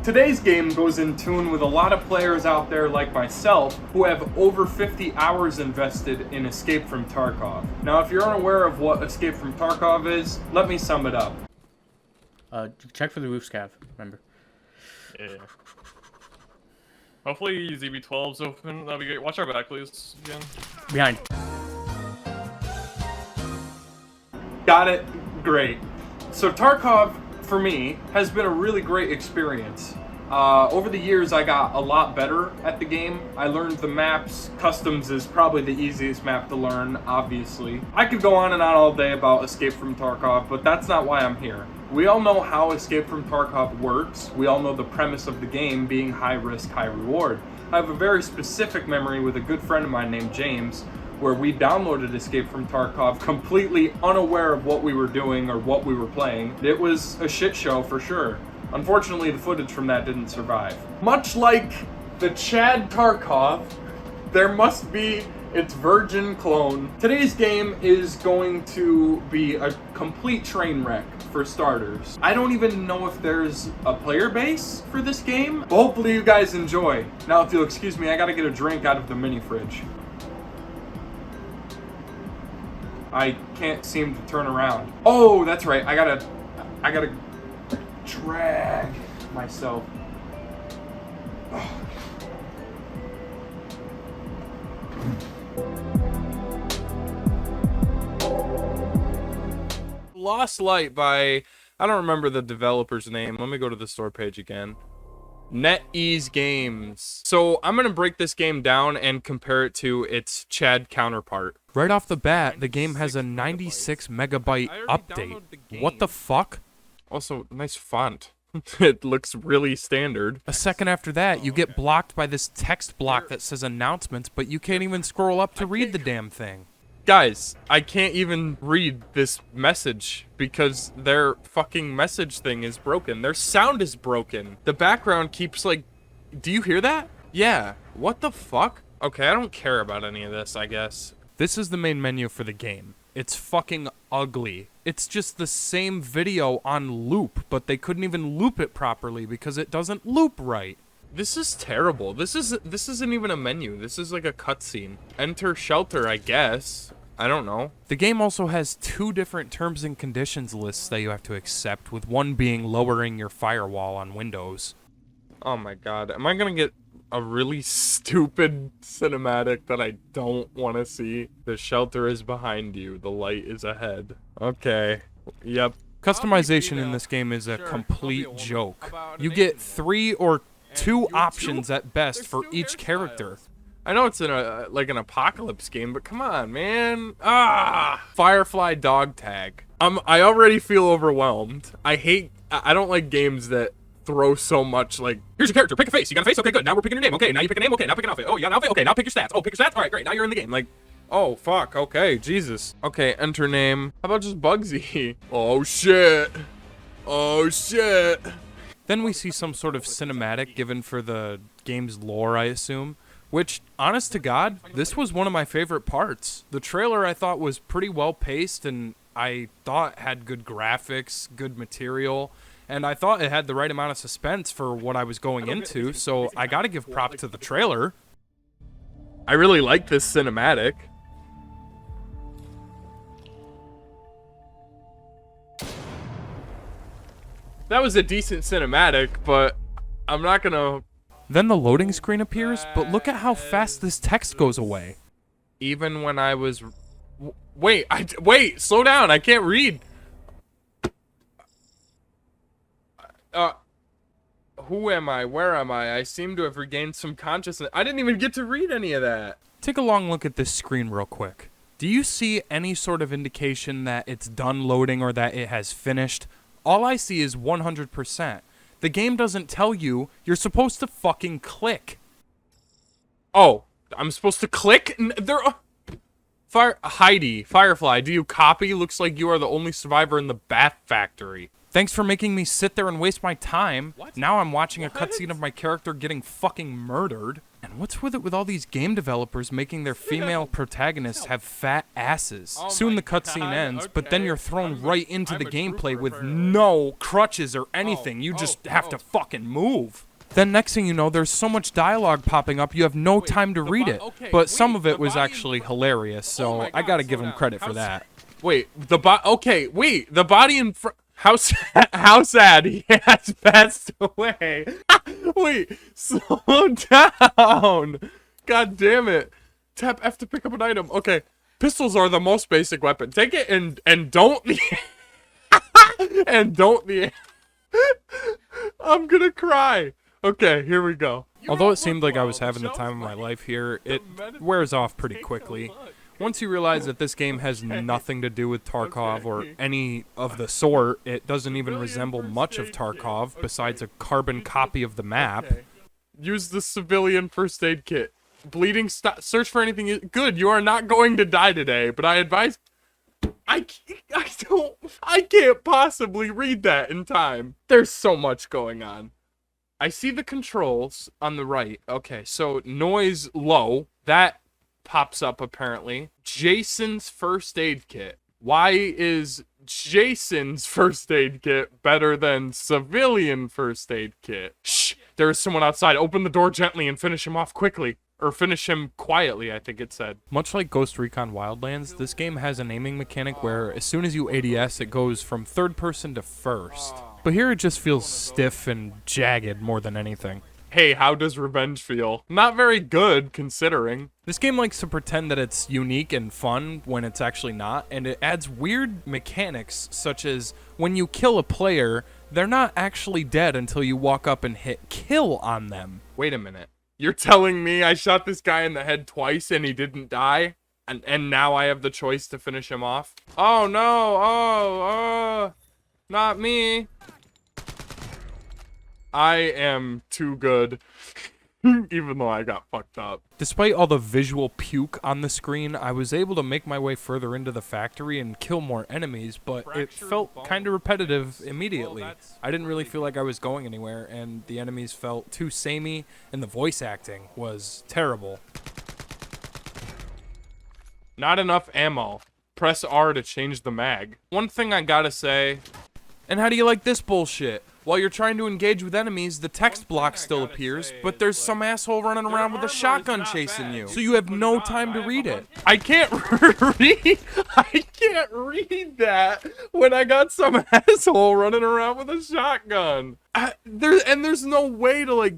Today's game goes in tune with a lot of players out there like myself who have over 50 hours invested in Escape from Tarkov. Now, if you're unaware of what Escape from Tarkov is, let me sum it up. Check for the roof scav, remember. Yeah. Hopefully ZB12's open, that'd be great. Watch our back, please, again. Behind. Got it. Great. So Tarkov, for me, has been a really great experience. Over the years, I got a lot better at the game. I learned the maps. Customs is probably the easiest map to learn, obviously. I could go on and on all day about Escape from Tarkov, but that's not why I'm here. We all know how Escape from Tarkov works. We all know the premise of the game being high risk, high reward. I have a very specific memory with a good friend of mine named James, where we downloaded Escape from Tarkov completely unaware of what we were doing or what we were playing. It was a shit show for sure. Unfortunately, the footage from that didn't survive. Much like the Chad Tarkov, there must be its virgin clone. Today's game is going to be a complete train wreck for starters. I don't even know if there's a player base for this game. But hopefully you guys enjoy. Now, if you'll excuse me, I gotta get a drink out of the mini fridge. I can't seem to turn around. Oh, that's right. I gotta drag myself. Lost Light by, I don't remember the developer's name. Let me go to the store page again. NetEase Games. So I'm gonna break this game down and compare it to its Chad counterpart. Right off the bat, the game has a 96 megabyte update. What the fuck? Also, nice font. It looks really standard. A second after that, you get blocked by this text block that says announcements, but you can't even scroll up to read the damn thing. Guys, I can't even read this message because their fucking message thing is broken. Their sound is broken. The background keeps like... Do you hear that? Yeah. What the fuck? Okay, I don't care about any of this, I guess. This is the main menu for the game. It's fucking ugly. It's just the same video on loop, but they couldn't even loop it properly because it doesn't loop right. This is terrible. This isn't even a menu. This is like a cutscene. Enter shelter, I guess. I don't know. The game also has 2 different terms and conditions lists that you have to accept, with one being lowering your firewall on Windows. Oh my god. Am I gonna get a really stupid cinematic that I don't want to see? The shelter is behind you. The light is ahead. Okay. Yep. Customization in this game is a complete joke. You get 3 or 2 options at best for each character. I know it's in a like an apocalypse game, but come on, man. Firefly dog tag. I already feel overwhelmed. I don't like games that throw so much like, here's your character, pick a face. You got a face? Okay, good. Now we're picking your name. Okay, now you pick a name. Okay, now pick an outfit. Oh, you got an outfit? Okay, now pick your stats. Oh, pick your stats. All right, great. Now you're in the game. Like, oh, fuck. Okay, Jesus. Okay, enter name. How about just Bugsy? Oh, shit. Oh, shit. Then we see some sort of cinematic given for the game's lore, I assume. Which, honest to God, this was one of my favorite parts. The trailer I thought was pretty well paced, and I thought had good graphics, good material, and I thought it had the right amount of suspense for what I was going into, so I gotta give props to the trailer. I really like this cinematic. That was a decent cinematic, but I'm not gonna... Then the loading screen appears, but look at how fast this text goes away. Even when I was... Wait, slow down, I can't read. Who am I? Where am I? I seem to have regained some consciousness. I didn't even get to read any of that. Take a long look at this screen real quick. Do you see any sort of indication that it's done loading or that it has finished? All I see is 100%. The game doesn't tell you. You're supposed to fucking click. Oh, I'm supposed to click? Firefly, do you copy? Looks like you are the only survivor in the Bath Factory. Thanks for making me sit there and waste my time. What? Now I'm watching a cutscene of my character getting fucking murdered. And what's with it with all these game developers making their female protagonists have fat asses? Soon the cutscene ends, but then you're thrown right into the gameplay with no crutches or anything. You just have to fucking move. Then next thing you know, there's so much dialogue popping up, you have no time to read it. But some of it was actually hilarious, so I gotta give him credit for that. Wait, the body in front... How sad he has passed away. Wait, slow down. God damn it. Tap F to pick up an item. Okay, pistols are the most basic weapon. Take it and don't the... and don't the... I'm gonna cry. Okay, here we go. Although it seemed like I was having the time of my life here, it wears off pretty quickly. Once you realize that this game has nothing to do with Tarkov or any of the sort, it doesn't even resemble much of Tarkov besides a carbon copy of the map. Use the civilian first aid kit. Bleeding stop. Search for anything. Good, you are not going to die today, but I advise... I can't possibly read that in time. There's so much going on. I see the controls on the right. Okay, so noise low. That pops up apparently. Jason's first aid kit. Why is Jason's first aid kit better than civilian first aid kit? Shh! There is someone outside. Open the door gently and finish him off quickly. Or finish him quietly, I think it said. Much like Ghost Recon Wildlands, this game has an aiming mechanic where as soon as you ADS, it goes from third person to first. But here it just feels stiff and jagged more than anything. Hey, how does revenge feel? Not very good, considering. This game likes to pretend that it's unique and fun when it's actually not, and it adds weird mechanics, such as when you kill a player, they're not actually dead until you walk up and hit kill on them. Wait a minute. You're telling me I shot this guy in the head twice and he didn't die? And now I have the choice to finish him off? Oh no, not me. I am too good, even though I got fucked up. Despite all the visual puke on the screen, I was able to make my way further into the factory and kill more enemies, but it felt kind of repetitive immediately. I didn't really feel like I was going anywhere, and the enemies felt too samey, and the voice acting was terrible. Not enough ammo. Press R to change the mag. One thing I gotta say... And how do you like this bullshit? While you're trying to engage with enemies, the text block still appears, but there's some asshole running around with a shotgun chasing you, so you have no time to read it. I can't read that when I got some asshole running around with a shotgun. There's no way to, like,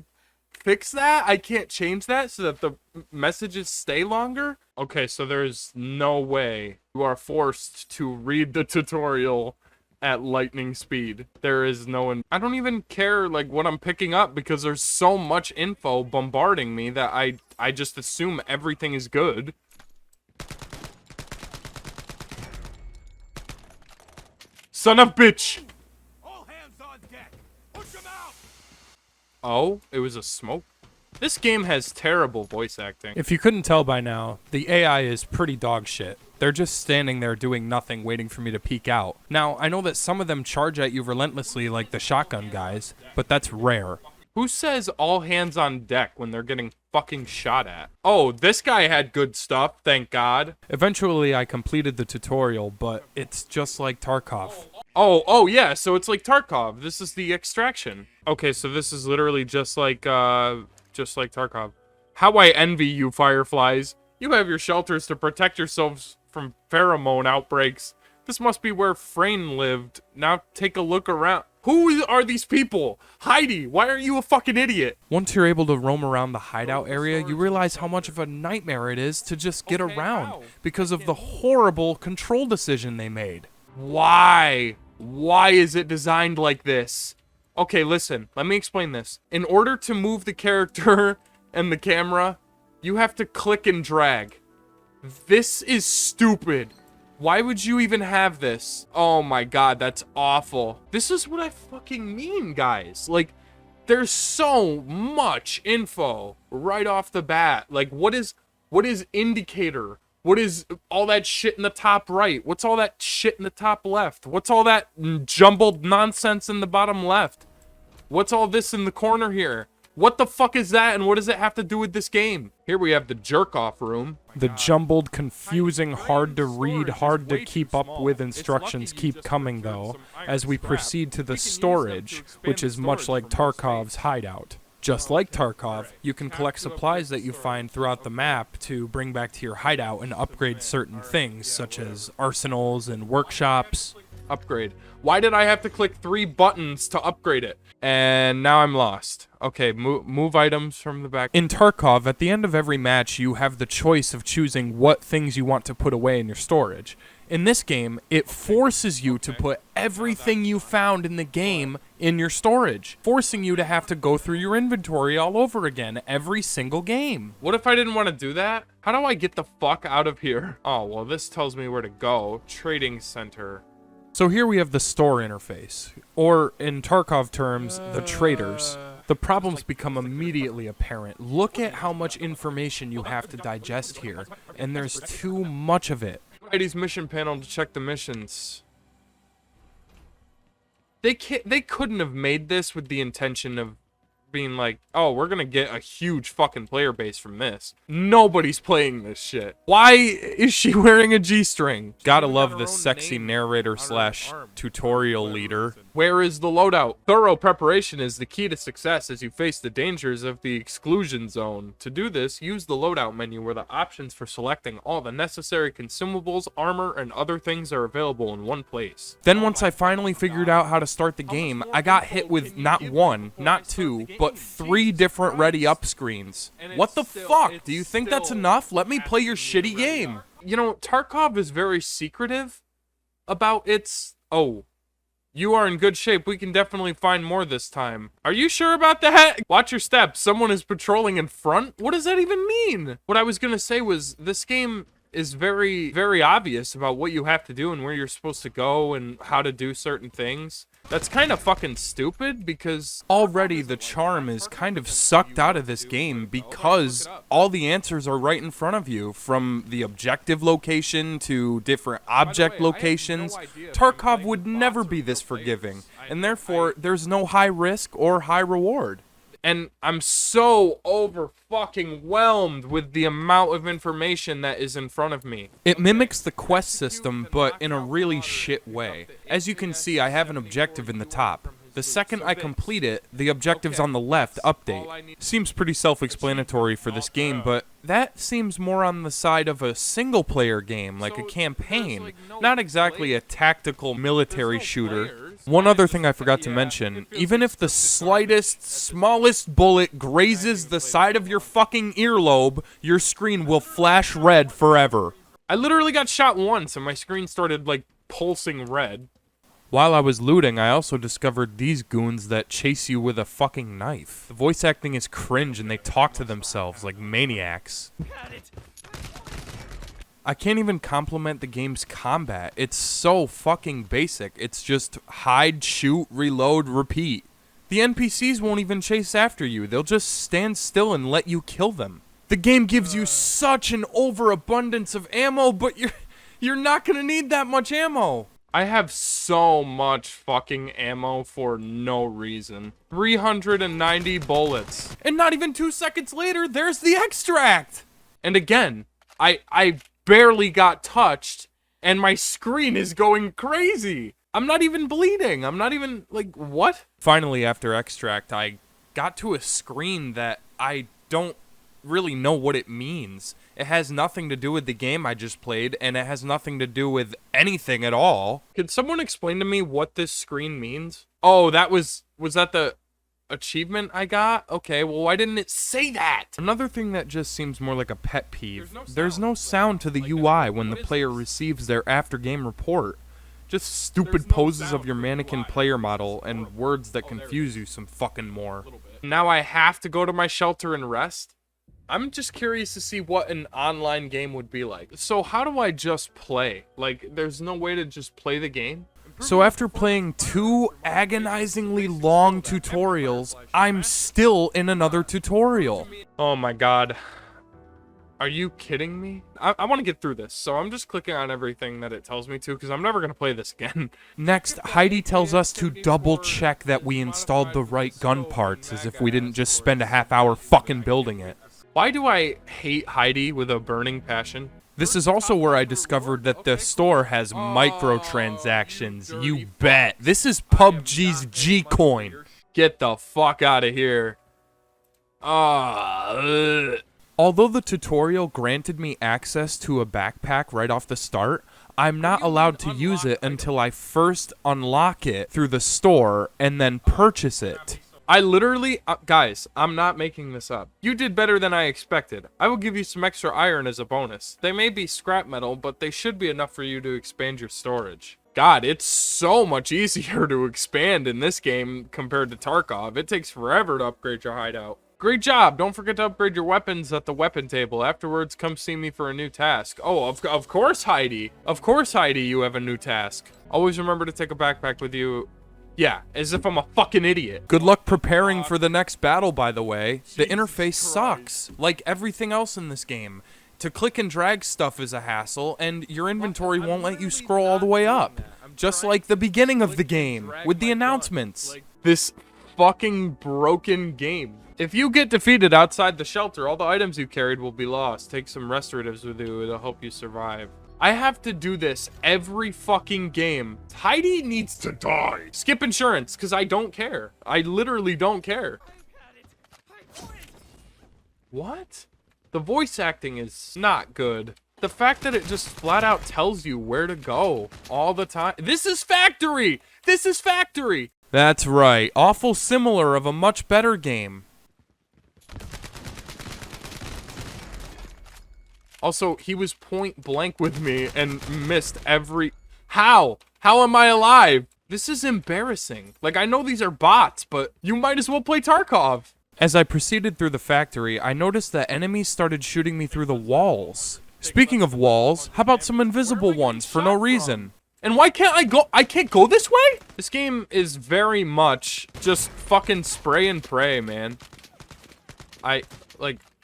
fix that. I can't change that so that the messages stay longer. Okay, so there's no way. You are forced to read the tutorial at lightning speed. There is no one. I don't even care like what I'm picking up because there's so much info bombarding me that I just assume everything is good. Son of bitch! All hands on deck. Push him out. Oh, it was a smoke. This game has terrible voice acting. If you couldn't tell by now, the AI is pretty dog shit. They're just standing there doing nothing, waiting for me to peek out. Now, I know that some of them charge at you relentlessly like the shotgun guys, but that's rare. Who says all hands on deck when they're getting fucking shot at? Oh, this guy had good stuff, thank God. Eventually, I completed the tutorial, but it's just like Tarkov. Oh, yeah, so it's like Tarkov. This is the extraction. Okay, so this is literally just like Tarkov. How I envy you, Fireflies. You have your shelters to protect yourselves from pheromone outbreaks. This must be where Frayne lived. Now take a look around. Who are these people? Heidi, why are you a fucking idiot? Once you're able to roam around the hideout area, you realize how much of a nightmare it is to just get around because of the horrible control decision they made. Why? Why is it designed like this? Okay, listen, let me explain this. In order to move the character and the camera, you have to click and drag. This is stupid. Why would you even have this? Oh my god, that's awful. This is what I fucking mean, guys. Like, there's so much info right off the bat. Like, what is indicator? What is all that shit in the top right? What's all that shit in the top left? What's all that jumbled nonsense in the bottom left? What's all this in the corner here? What the fuck is that, and what does it have to do with this game? Here we have the jerk-off room. The jumbled, confusing, hard to read, hard to keep up with instructions keep coming, though, as we proceed to the storage, which is much like Tarkov's hideout. Just like Tarkov, you can collect supplies that you find throughout the map to bring back to your hideout and upgrade certain things, such as arsenals and workshops. Upgrade. Why did I have to click 3 buttons to upgrade it? And now I'm lost. Okay, move items from the back. In Tarkov, at the end of every match, you have the choice of choosing what things you want to put away in your storage. In this game, it forces you to put everything you found in the game in your storage, forcing you to have to go through your inventory all over again every single game. What if I didn't want to do that? How do I get the fuck out of here? Oh, well, this tells me where to go. Trading center. So here we have the store interface, or in Tarkov terms, the traders. The problems become immediately apparent. Look at how much information you have to digest here, and there's too much of it. Heidi's mission panel to check the missions. They couldn't have made this with the intention of being like, oh, we're gonna get a huge fucking player base from this. Nobody's playing this shit. Why is she wearing a G-string? Gotta love this sexy narrator slash tutorial leader. Where is the loadout? Thorough preparation is the key to success as you face the dangers of the exclusion zone. To do this, use the loadout menu where the options for selecting all the necessary consumables, armor, and other things are available in one place. Then once I finally figured out how to start the game, I got hit with not 1, not 2, but 3 different ready up screens. What the fuck? Do you think that's enough? Let me play your shitty game. You know, Tarkov is very secretive about its... Oh, you are in good shape. We can definitely find more this time. Are you sure about that? Watch your steps. Someone is patrolling in front? What does that even mean? What I was gonna say was, this game is very, very obvious about what you have to do and where you're supposed to go and how to do certain things. That's kind of fucking stupid because already the charm is kind of sucked out of this game because all the answers are right in front of you, from the objective location to different object locations. Tarkov would never be this forgiving, and therefore there's no high risk or high reward. And I'm so over-fucking-whelmed with the amount of information that is in front of me. It mimics the quest system, but in a really shit way. As you can see, I have an objective in the top. The second I complete it, the objectives on the left update. Seems pretty self-explanatory for this game, but that seems more on the side of a single-player game, like a campaign, not exactly a tactical military shooter. One other thing I forgot to mention, even if the slightest, smallest bullet grazes the side of your fucking earlobe, your screen will flash red forever. I literally got shot once and my screen started, like, pulsing red. While I was looting, I also discovered these goons that chase you with a fucking knife. The voice acting is cringe and they talk to themselves like maniacs. I can't even compliment the game's combat. It's so fucking basic. It's just hide, shoot, reload, repeat. The NPCs won't even chase after you. They'll just stand still and let you kill them. The game gives you such an overabundance of ammo, but you're not gonna need that much ammo. I have so much fucking ammo for no reason. 390 bullets. And not even 2 seconds later, there's the extract! And again, I barely got touched, and my screen is going crazy. I'm not even bleeding. I'm not even, like, what? Finally, after extract, I got to a screen that I don't really know what it means. It has nothing to do with the game I just played, and it has nothing to do with anything at all. Could someone explain to me what this screen means? Oh, was that the achievement I got? Okay, well, why didn't it say that? Another thing that just seems more like a pet peeve. There's no sound to the UI when the player receives their after-game report. Just stupid poses of your mannequin player model and words that confuse you some fucking more. Now I have to go to my shelter and rest? I'm just curious to see what an online game would be like. So how do I just play? Like, there's no way to just play the game? So after playing 2 agonizingly long tutorials, I'm still in another tutorial. Oh my god. Are you kidding me? I want to get through this, so I'm just clicking on everything that it tells me to, because I'm never going to play this again. Next, Heidi tells us to double check that we installed the right gun parts, as if we didn't just spend a half hour fucking building it. Why do I hate Heidi with a burning passion? This is also where I discovered that the store has microtransactions. You bet. This is PUBG's G-Coin. Get the fuck out of here. Although the tutorial granted me access to a backpack right off the start, I'm not allowed to use it until I first unlock it through the store and then purchase it. I literally, guys, I'm not making this up. You did better than I expected. I will give you some extra iron as a bonus. They may be scrap metal, but they should be enough for you to expand your storage. God, it's so much easier to expand in this game compared to Tarkov. It takes forever to upgrade your hideout. Great job. Don't forget to upgrade your weapons at the weapon table. Afterwards, come see me for a new task. Oh, of course, Heidi. Of course, Heidi, you have a new task. Always remember to take a backpack with you. Yeah, as if I'm a fucking idiot. Good luck preparing for the next battle, by the way. The interface sucks, like everything else in this game. To click and drag stuff is a hassle, and your inventory won't let you scroll all the way up. Just like the beginning of the game, with the announcements. This fucking broken game. If you get defeated outside the shelter, all the items you carried will be lost. Take some restoratives with you to help you survive. I have to do this every fucking game. Heidi needs to die. Skip insurance, because I don't care. I literally don't care. What? The voice acting is not good. The fact that it just flat out tells you where to go all the time. This is Factory! This is Factory! That's right. Awful similar of a much better game. Also, he was point blank with me and missed every... How? How am I alive? This is embarrassing. Like, I know these are bots, but you might as well play Tarkov. As I proceeded through the factory, I noticed that enemies started shooting me through the walls. Speaking of walls, how about some invisible ones for no reason? And why can't I go? I can't go this way? This game is very much just fucking spray and pray, man.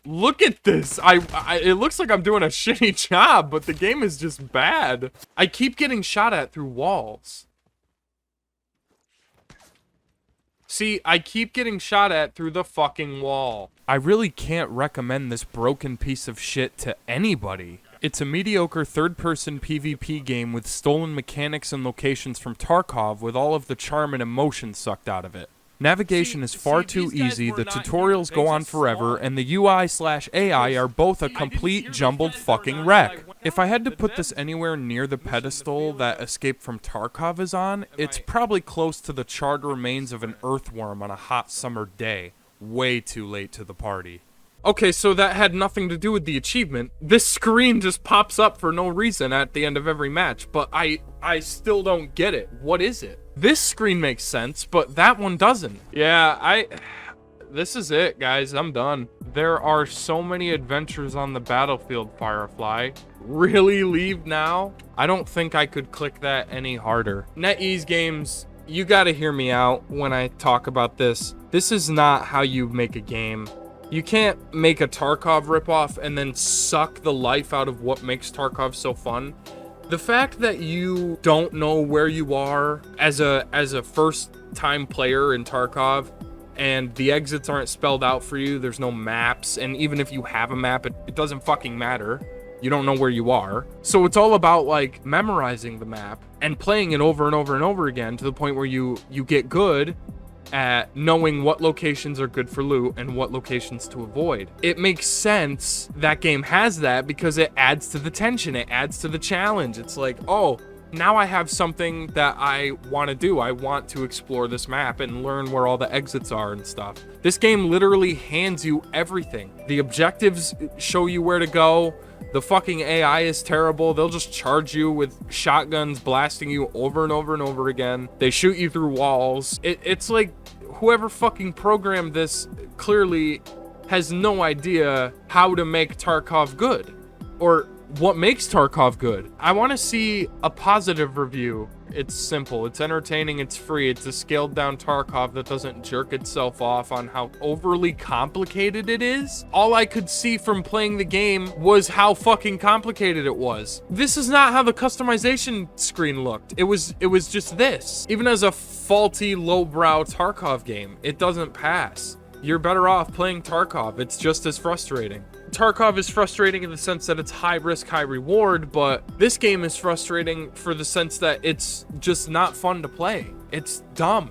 Look at this. It looks like I'm doing a shitty job, but the game is just bad. I keep getting shot at through walls. See, I keep getting shot at through the fucking wall. I really can't recommend this broken piece of shit to anybody. It's a mediocre third-person PvP game with stolen mechanics and locations from Tarkov with all of the charm and emotion sucked out of it. Navigation is far too easy, the tutorials go on forever, and the UI/AI are both a complete jumbled fucking wreck. If I had to put this anywhere near the pedestal that Escape from Tarkov is on, it's probably close to the charred remains of an earthworm on a hot summer day. Way too late to the party. Okay, so that had nothing to do with the achievement. This screen just pops up for no reason at the end of every match, but I still don't get it. What is it? This screen makes sense, but that one doesn't. Yeah, this is it, guys. I'm done. There are so many adventures on the battlefield, Firefly. Really leave now? I don't think I could click that any harder. NetEase Games, you gotta hear me out when I talk about this. This is not how you make a game. You can't make a Tarkov ripoff and then suck the life out of what makes Tarkov so fun. The fact that you don't know where you are as a first-time player in Tarkov, and the exits aren't spelled out for you, there's no maps, and even if you have a map, it doesn't fucking matter. You don't know where you are. So it's all about, like, memorizing the map and playing it over and over and over again to the point where you get good at knowing what locations are good for loot and what locations to avoid. It makes sense that game has that because it adds to the tension, it adds to the challenge. It's like, oh, now I have something that I want to do. I want to explore this map and learn where all the exits are and stuff. This game literally hands you everything. The objectives show you where to go. The fucking AI is terrible. They'll just charge you with shotguns, blasting you over and over and over again. They shoot you through walls. It's like whoever fucking programmed this clearly has no idea how to make Tarkov good. Or what makes Tarkov good. I want to see a positive review. It's simple, it's entertaining, it's free, it's a scaled down Tarkov that doesn't jerk itself off on how overly complicated it is. All I could see from playing the game was how fucking complicated it was. This is not how the customization screen looked. It was just this. Even as a faulty lowbrow Tarkov game, it doesn't pass. You're better off playing Tarkov. It's just as frustrating. Tarkov is frustrating in the sense that it's high risk, high reward, but this game is frustrating for the sense that it's just not fun to play. It's dumb.